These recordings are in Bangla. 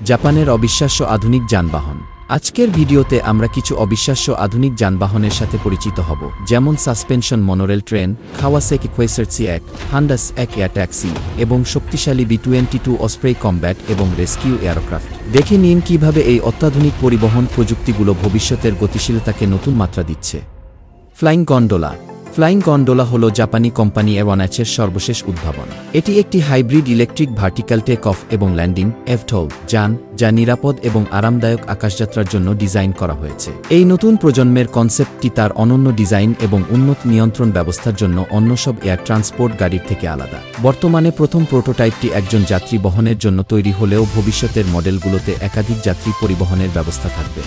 জাপানের অবিশ্বাস্য আধুনিক যানবাহন। আজকের ভিডিওতে আমরা কিছু অবিশ্বাস্য আধুনিক যানবাহনের সাথে পরিচিত হব, যেমন সাসপেনশন মনোরেল ট্রেন, কাওয়াসাকি কোয়েসার্টসি 1, হান্ডাস 1 এয়ার ট্যাক্সি এবং শক্তিশালী B-22 অসপ্রে কমব্যাট এবং রেস্কিউ এয়ারক্রাফট। দেখে নিন কিভাবে এই অত্যাধুনিক পরিবহন প্রযুক্তিগুলো ভবিষ্যতের গতিশীলতাকে নতুন মাত্রা দিচ্ছে। Flying gondola. ফ্লাইং গন্ডোলা হল জাপানি কোম্পানি এওয়ানাচের সর্বশেষ উদ্ভাবন। এটি একটি hybrid electric vertical take off এবং ল্যান্ডিং এভটল যান, যা নিরাপদ এবং আরামদায়ক আকাশযাত্রার জন্য ডিজাইন করা হয়েছে। এই নতুন প্রজন্মের কনসেপ্টটি তার অনন্য ডিজাইন এবং উন্নত নিয়ন্ত্রণ ব্যবস্থার জন্য অন্য সব এয়ার ট্রান্সপোর্ট গাড়ির থেকে আলাদা। বর্তমানে প্রথম প্রোটোটাইপটি একজন যাত্রী বহনের জন্য তৈরি হলেও ভবিষ্যতের মডেলগুলোতে একাধিক যাত্রী পরিবহনের ব্যবস্থা থাকবে।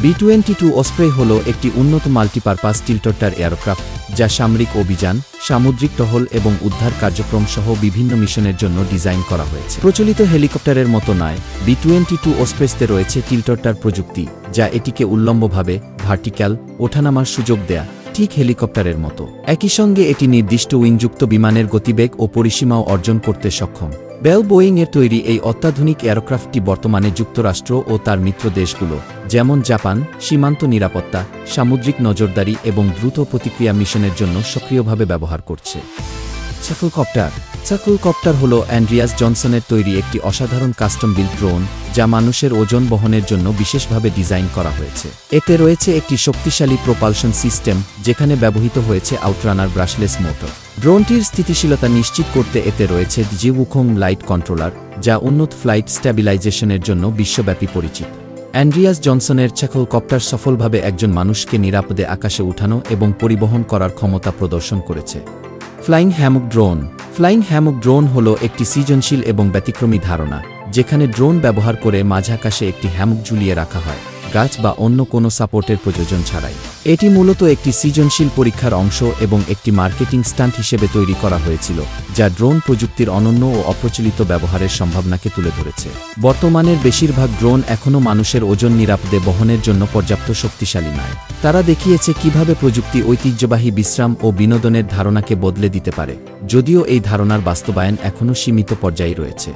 B-22 অসপ্রে হল একটি উন্নত মাল্টিপারপাস টিলটটার এয়ারক্রাফট, যা সামরিক অভিযান, সামুদ্রিক টহল এবং উদ্ধার কার্যক্রম সহ বিভিন্ন মিশনের জন্য ডিজাইন করা হয়েছে। প্রচলিত হেলিকপ্টারের মতো নয়, B-22 অসপ্রেতে রয়েছে টিলটটার প্রযুক্তি, যা এটিকে উল্লম্বভাবে ভার্টিক্যাল ওঠানামার সুযোগ দেয়া, ঠিক হেলিকপ্টারের মতো। একই সঙ্গে এটি নির্দিষ্ট উইংযুক্ত বিমানের গতিবেগ ও পরিসীমাও অর্জন করতে সক্ষম। বেল বোয়িংয়ের তৈরি এই অত্যাধুনিক এয়ারক্রাফটটি বর্তমানে যুক্তরাষ্ট্র ও তার মিত্র দেশগুলো, যেমন জাপান, সীমান্ত নিরাপত্তা, সামুদ্রিক নজরদারি এবং দ্রুত প্রতিক্রিয়া মিশনের জন্য সক্রিয়ভাবে ব্যবহার করছে। সাফলকপ্টার। সাফলকপ্টার হল অ্যান্ড্রিয়াস জনসনের তৈরি একটি অসাধারণ কাস্টম বিল্ড ড্রোন, যা মানুষের ওজন বহনের জন্য বিশেষভাবে ডিজাইন করা হয়েছে। এতে রয়েছে একটি শক্তিশালী প্রোপালশন সিস্টেম, যেখানে ব্যবহৃত হয়েছে আউটরানার ব্রাশলেস মোটর। ড্রোনটির স্থিতিশীলতা নিশ্চিত করতে এতে রয়েছে জিউখং লাইট কন্ট্রোলার, যা উন্নত ফ্লাইট স্ট্যাবিলাইজেশনের জন্য বিশ্বব্যাপী পরিচিত। অ্যান্ড্রিয়াস জনসনের সাফলকপ্টার সফলভাবে একজন মানুষকে নিরাপদে আকাশে উঠানো এবং পরিবহন করার ক্ষমতা প্রদর্শন করেছে। Flying Hammock drone. Flying Hammock drone হল একটি সৃজনশীল এবং ব্যতিক্রমী ধারণা, যেখানে ড্রোন ব্যবহার করে মাঝাকাশে একটি হ্যামক ঝুলিয়ে রাখা হয়, গাছ বা অন্য কোনো সাপোর্টের প্রয়োজন ছাড়াই। এটি মূলত একটি সৃজনশীল পরীক্ষার অংশ এবং একটি মার্কেটিং স্টান্ট হিসেবে তৈরি করা হয়েছিল, যা ড্রোন প্রযুক্তির অনন্য ও অপ্রচলিত ব্যবহারের সম্ভাবনাকে তুলে ধরেছে। বর্তমানের বেশিরভাগ ড্রোন এখনও মানুষের ওজন নিরাপদে বহনের জন্য পর্যাপ্ত শক্তিশালী নয়। তারা দেখিয়েছে কিভাবে প্রযুক্তি ঐতিহ্যবাহী বিশ্রাম ও বিনোদনের ধারণাকে বদলে দিতে পারে, যদিও এই ধারণার বাস্তবায়ন এখনও সীমিত পর্যায়ে রয়েছে।